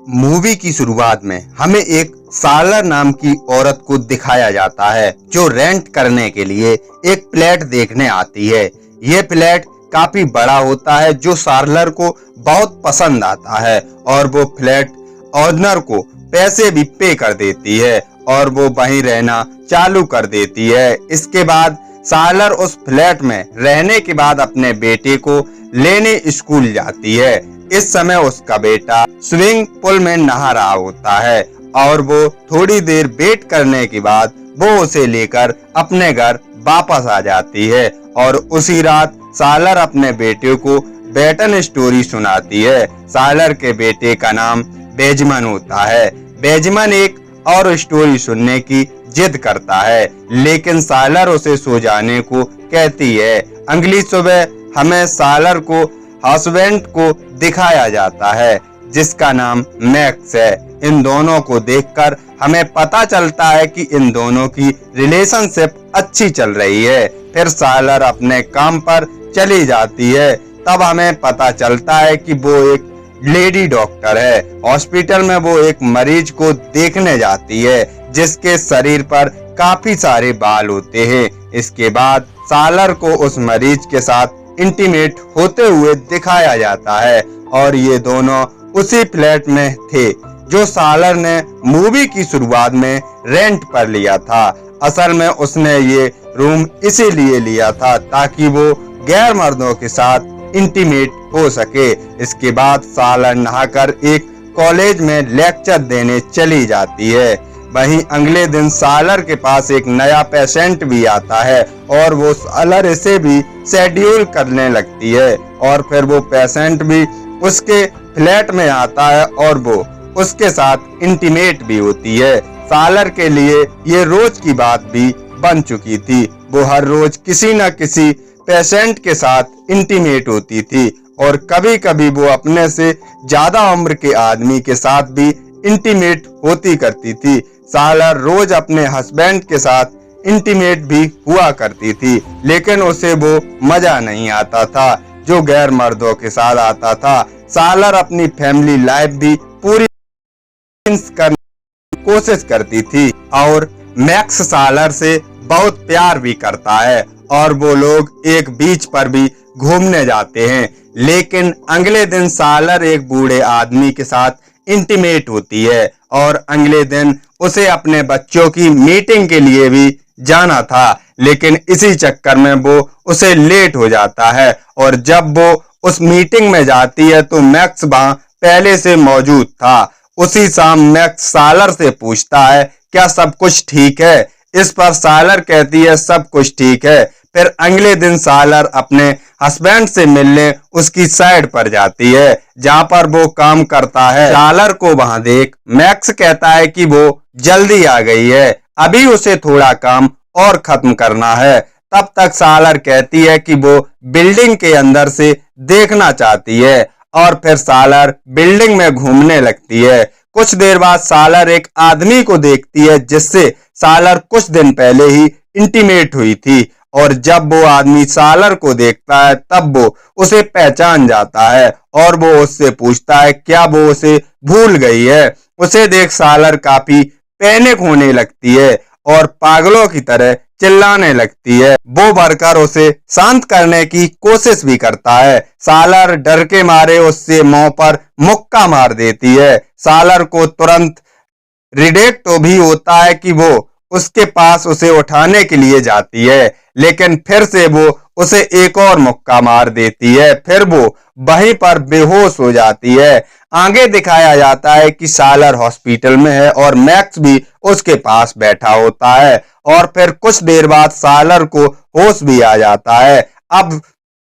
Movie की शुरुआत में हमें एक सालर नाम की औरत को दिखाया जाता है जो रेंट करने के लिए एक फ्लैट देखने आती है। यह फ्लैट काफी बड़ा होता है जो सालर को बहुत पसंद आता है और वो फ्लैट ओनर को पैसे भी पे कर देती है और वो वहीं रहना चालू कर देती है। इसके बाद सालर उस फ्लैट में रहने के बाद अपने बेटे को लेने स्कूल जाती है। इस समय उसका बेटा स्विमिंग पूल में नहा रहा होता है और वो थोड़ी देर वेट करने के बाद वो उसे लेकर अपने घर वापस आ जाती है और उसी रात सालर अपने बेटे को बेटन स्टोरी सुनाती है। सालर के बेटे का नाम बेंजामिन होता है। बेंजामिन एक और स्टोरी सुनने की जिद करता है लेकिन सालर उसे सो जाने को कहती है। अगली सुबह हमें सालर को हस्बैंड को दिखाया जाता है जिसका नाम मैक्स है। इन दोनों को देखकर हमें पता चलता है कि इन दोनों की रिलेशनशिप अच्छी चल रही है। फिर सालर अपने काम पर चली जाती है। तब हमें पता चलता है कि वो एक लेडी डॉक्टर है। हॉस्पिटल में वो एक मरीज को देखने जाती है जिसके शरीर पर काफी सारे बाल होते हैं। इसके बाद सालर को उस मरीज के साथ इंटीमेट होते हुए दिखाया जाता है और ये दोनों उसी फ्लैट में थे जो सालर ने मूवी की शुरुआत में रेंट पर लिया था। असल में उसने ये रूम इसीलिए लिया था ताकि वो गैर मर्दों के साथ इंटीमेट हो सके। इसके बाद सालर नहाकर एक कॉलेज में लेक्चर देने चली जाती है। वहीं अगले दिन सालर के पास एक नया पेशेंट भी आता है और वो सालर इसे भी शेड्यूल करने लगती है और फिर वो पेशेंट भी उसके फ्लैट में आता है और वो उसके साथ इंटीमेट भी होती है। सालर के लिए ये रोज की बात भी बन चुकी थी। वो हर रोज किसी न किसी पेशेंट के साथ इंटीमेट होती थी और कभी कभी वो अपने से ज्यादा उम्र के आदमी के साथ भी इंटीमेट होती करती थी। सालर रोज अपने हस्बैंड के साथ इंटीमेट भी हुआ करती थी लेकिन उसे वो मजा नहीं आता था जो गैर मर्दों के साथ आता था। सालर अपनी फैमिली लाइफ भी पूरी करने की कोशिश करती थी और मैक्स सालर से बहुत प्यार भी करता है और वो लोग एक बीच पर भी घूमने जाते हैं। लेकिन अगले दिन सालर एक बूढ़े आदमी के साथ इंटीमेट होती है और अगले दिन उसे अपने बच्चों की मीटिंग के लिए भी जाना था लेकिन इसी चक्कर में वो उसे लेट हो जाता है और जब वो उस मीटिंग में जाती है तो मैक्स वहां पहले से मौजूद था। उसी शाम मैक्स सालर से पूछता है क्या सब कुछ ठीक है। इस पर सालर कहती है सब कुछ ठीक है। फिर अगले दिन सालर अपने हस्बैंड से मिलने उसकी साइड पर जाती है जहां पर वो काम करता है। सालर को वहां देख मैक्स कहता है कि वो जल्दी आ गई है, अभी उसे थोड़ा काम और खत्म करना है। तब तक सालर कहती है कि वो बिल्डिंग के अंदर से देखना चाहती है और फिर सालर बिल्डिंग में घूमने लगती है। कुछ देर बाद सालर एक आदमी को देखती है जिससे सालर कुछ दिन पहले ही इंटीमेट हुई थी और जब वो आदमी सालर को देखता है तब वो उसे पहचान जाता है और वो उससे पूछता है क्या वो उसे भूल गई है। उसे देख सालर काफी पैनिक होने लगती है और पागलों की तरह चिल्लाने लगती है। वो वर्कर उसे शांत करने की कोशिश भी करता है। सालर डर के मारे उससे मुंह पर मुक्का मार देती है। सालर को तुरंत रिडेक्ट भी होता है कि वो उसके पास उसे उठाने के लिए जाती है लेकिन फिर से वो उसे एक और मुक्का मार देती है। फिर वो वहीं पर बेहोश हो जाती है। आगे दिखाया जाता है कि सालर हॉस्पिटल में है और मैक्स भी उसके पास बैठा होता है और फिर कुछ देर बाद सालर को होश भी आ जाता है। अब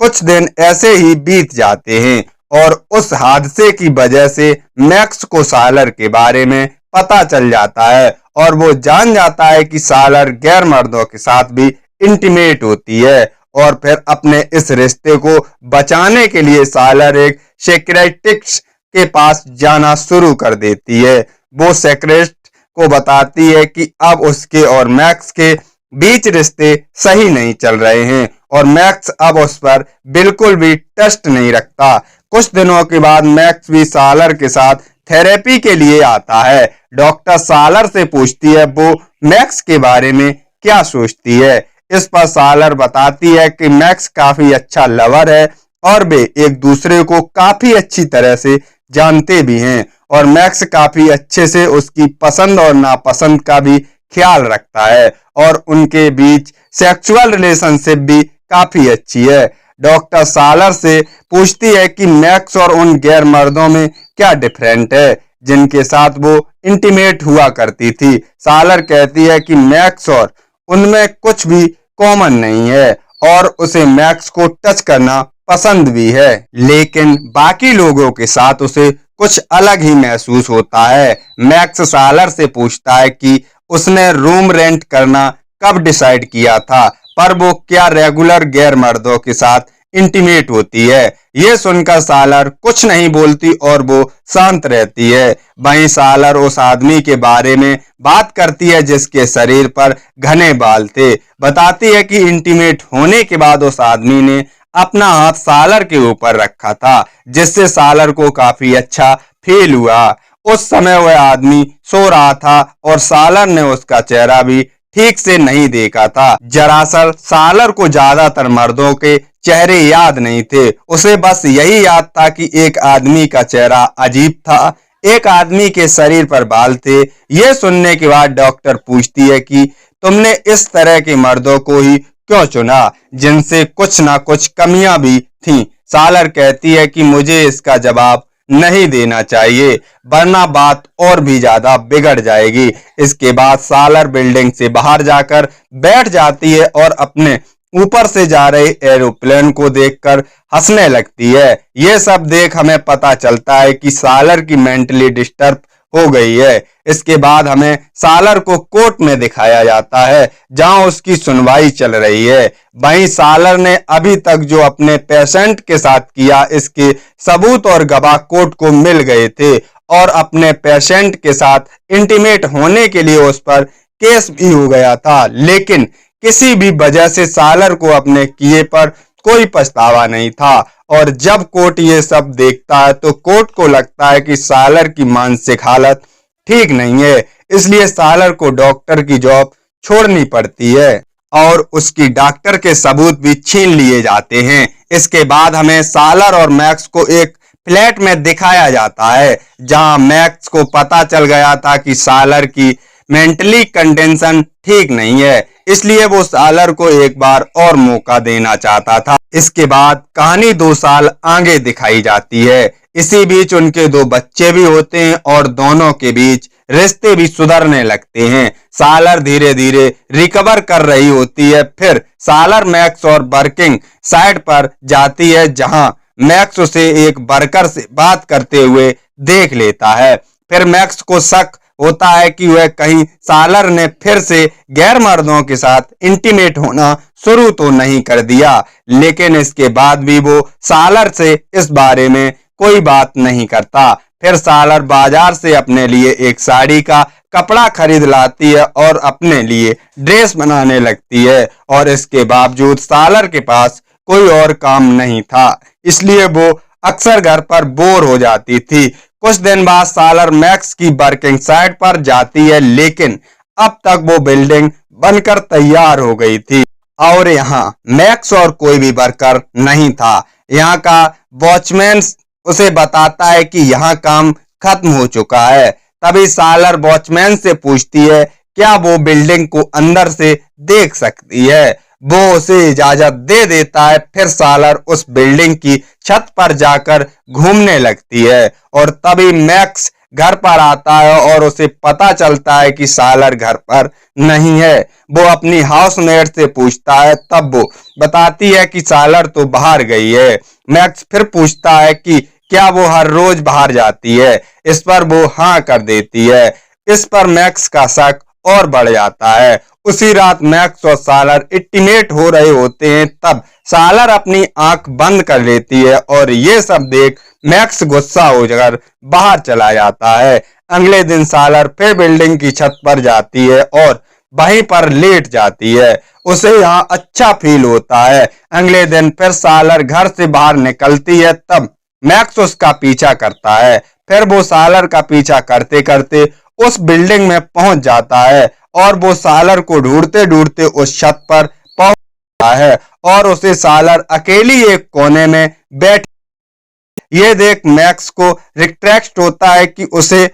कुछ दिन ऐसे ही बीत जाते हैं और उस हादसे की वजह से मैक्स को सालर के बारे में पता चल जाता है और वो जान जाता है कि सालर गैर मर्दों के साथ भी इंटीमेट होती है और फिर अपने इस रिश्ते को बचाने के लिए सालर एक सेक्रेटिस्ट के पास जाना शुरू कर देती है। वो सेक्रेटिस्ट को बताती है कि अब उसके और मैक्स के बीच रिश्ते सही नहीं चल रहे हैं और मैक्स अब उस पर बिल्कुल भी ट्रस्ट नहीं रखता। कुछ दिनों के बाद मैक्स भी सालर के साथ थेरेपी के लिए आता है। डॉक्टर सालर से पूछती है वो मैक्स के बारे में क्या सोचती है। इस पर सालर बताती है कि मैक्स काफी अच्छा लवर है और वे एक दूसरे को काफी अच्छी तरह से जानते भी हैं और मैक्स काफी अच्छे से उसकी पसंद और नापसंद का भी ख्याल रखता है और उनके बीच सेक्सुअल रिलेशनशिप भी काफी अच्छी है। डॉक्टर सालर से पूछती है कि मैक्स और उन गैर मर्दों में क्या डिफरेंट है जिनके साथ वो इंटीमेट हुआ करती थी। सालर कहती है कि मैक्स और उनमें कुछ भी कॉमन नहीं है और उसे मैक्स को टच करना पसंद भी है, लेकिन बाकी लोगों के साथ उसे कुछ अलग ही महसूस होता है। मैक्स सालर से पूछता है कि उसने रूम रेंट करना कब डिसाइड किया था, पर वो क्या रेगुलर गैर मर्दों के साथ इंटीमेट होती है। ये सुनकर सालर कुछ नहीं बोलती और वो शांत रहती है। वहीं सालर उस आदमी के बारे में बात करती है जिसके शरीर पर घने बाल थे। बताती है कि इंटीमेट होने के बाद उस आदमी ने अपना हाथ सालर के ऊपर रखा था, जिससे सालर को काफी अच्छा फील हुआ। उस समय वह आदमी सो रहा था और सालर ने उसका चेहरा भी ठीक से नहीं देखा था। दरअसल सालर को ज्यादातर मर्दों के चेहरे याद नहीं थे, उसे बस यही याद था कि एक आदमी का चेहरा अजीब था, एक आदमी के शरीर पर बाल थे। यह सुनने के बाद डॉक्टर पूछती है कि तुमने इस तरह के मर्दों को ही क्यों चुना जिनसे कुछ ना कुछ कमियां भी थीं। सालर कहती है कि मुझे इसका जवाब नहीं देना चाहिए वरना बात और भी ज्यादा बिगड़ जाएगी। इसके बाद सालर बिल्डिंग से बाहर जाकर बैठ जाती है और अपने ऊपर से जा रहे एरोप्लेन को देखकर हंसने लगती है। यह सब देख हमें पता चलता है कि सालर की मेंटली डिस्टर्ब हो गई है। इसके बाद हमें सालर को कोर्ट में दिखाया जाता है जहां उसकी सुनवाई चल रही है। वहीं सालर ने अभी तक जो अपने पेशेंट के साथ किया इसके सबूत और गवाह कोर्ट को मिल गए थे और अपने पेशेंट के साथ इंटीमेट होने के लिए उस पर केस भी हो गया था, लेकिन किसी भी वजह से सालर को अपने किए पर कोई पछतावा नहीं था। और जब कोर्ट ये सब देखता है तो कोर्ट को लगता है कि सालर की मानसिक हालत ठीक नहीं है, इसलिए सालर को डॉक्टर की जॉब छोड़नी पड़ती है और उसकी डॉक्टर के सबूत भी छीन लिए जाते हैं। इसके बाद हमें सालर और मैक्स को एक फ्लैट में दिखाया जाता है जहां मैक्स को पता चल गया था कि सालर की मेंटली कंडीशन ठीक नहीं है, इसलिए वो सालर को एक बार और मौका देना चाहता था। इसके बाद कहानी 2 साल आगे दिखाई जाती है। इसी बीच उनके 2 बच्चे भी होते हैं और दोनों के बीच रिश्ते भी सुधरने लगते हैं। सालर धीरे धीरे रिकवर कर रही होती है। फिर सालर मैक्स और वर्किंग साइट पर जाती है जहां मैक्स उसे एक वर्कर से बात करते हुए देख लेता है। फिर मैक्स को शक होता है कि वह कहीं सालर ने फिर से गैर मर्दों के साथ इंटीमेट होना शुरू तो नहीं कर दिया, लेकिन इसके बाद भी वो सालर से इस बारे में कोई बात नहीं करता। फिर सालर बाजार से अपने लिए एक साड़ी का कपड़ा खरीद लाती है और अपने लिए ड्रेस बनाने लगती है और इसके बावजूद सालर के पास कोई और काम नहीं था, इसलिए वो अक्सर घर पर बोर हो जाती थी। कुछ दिन बाद सालर मैक्स की वर्किंग साइट पर जाती है, लेकिन अब तक वो बिल्डिंग बनकर तैयार हो गई थी और यहाँ मैक्स और कोई भी वर्कर नहीं था। यहाँ का वॉचमैन उसे बताता है कि यहाँ काम खत्म हो चुका है। तभी सालर वॉचमैन से पूछती है क्या वो बिल्डिंग को अंदर से देख सकती है। वो उसे इजाजत दे देता है। फिर सालर उस बिल्डिंग की छत पर जाकर घूमने लगती है और तभी मैक्स घर पर आता है और उसे पता चलता है कि सालर घर पर नहीं है। वो अपनी हाउसमेट से पूछता है, तब वो बताती है कि सालर तो बाहर गई है। मैक्स फिर पूछता है कि क्या वो हर रोज बाहर जाती है। इस पर वो हाँ कर देती है। इस पर मैक्स का शक और बढ़ जाता है। उसी रात मैक्स और सालर इंटीमेट हो रहे होते हैं। तब सालर अपनी आंख बंद कर लेती है और ये सब देख मैक्स गुस्सा होकर बाहर चला जाता है। अगले दिन सालर फिर बिल्डिंग की छत पर जाती है और वहीं पर लेट जाती है। उसे यहाँ अच्छा फील होता है। अगले दिन फिर सालर घर से बाहर निकलती है। तब मैक्स उसका पीछा करता है। फिर वो सालर का पीछा करते करते उस बिल्डिंग में पहुंच जाता है और वो सालर को ढूंढते ढूंढते उस छत पर पहुंचता है और उसे सालर अकेली एक कोने में बैठ ये देख मैक्स को रिट्रैक्ट होता है कि उसे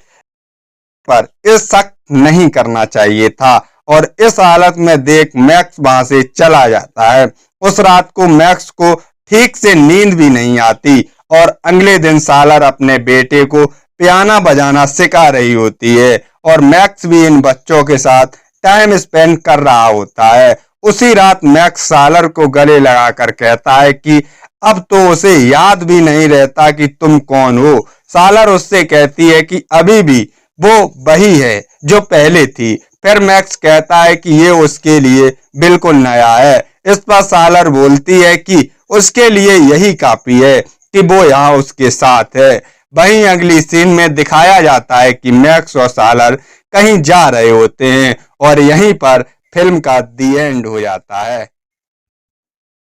पर इस शक नहीं करना चाहिए था और इस हालत में देख मैक्स वहां से चला जाता है। उस रात को मैक्स को ठीक से नींद भी नहीं आती और अगले दिन सालर अपने बेटे को पियानो बजाना सिखा रही होती है और मैक्स भी इन बच्चों के साथ टाइम स्पेंड कर रहा होता है। उसी रात मैक्स सालर को गले लगाकर कहता है कि अब तो उसे याद भी नहीं रहता कि तुम कौन हो। सालर उससे कहती है कि अभी भी वो वही है जो पहले थी। फिर मैक्स कहता है कि ये उसके लिए बिल्कुल नया है। इस पर सालर बोलती है कि उसके लिए यही काफी है कि वो यहाँ उसके साथ है। वहीं अगली सीन में दिखाया जाता है कि मैक्स और सालर कहीं जा रहे होते हैं और यहीं पर फिल्म का दी एंड हो जाता है।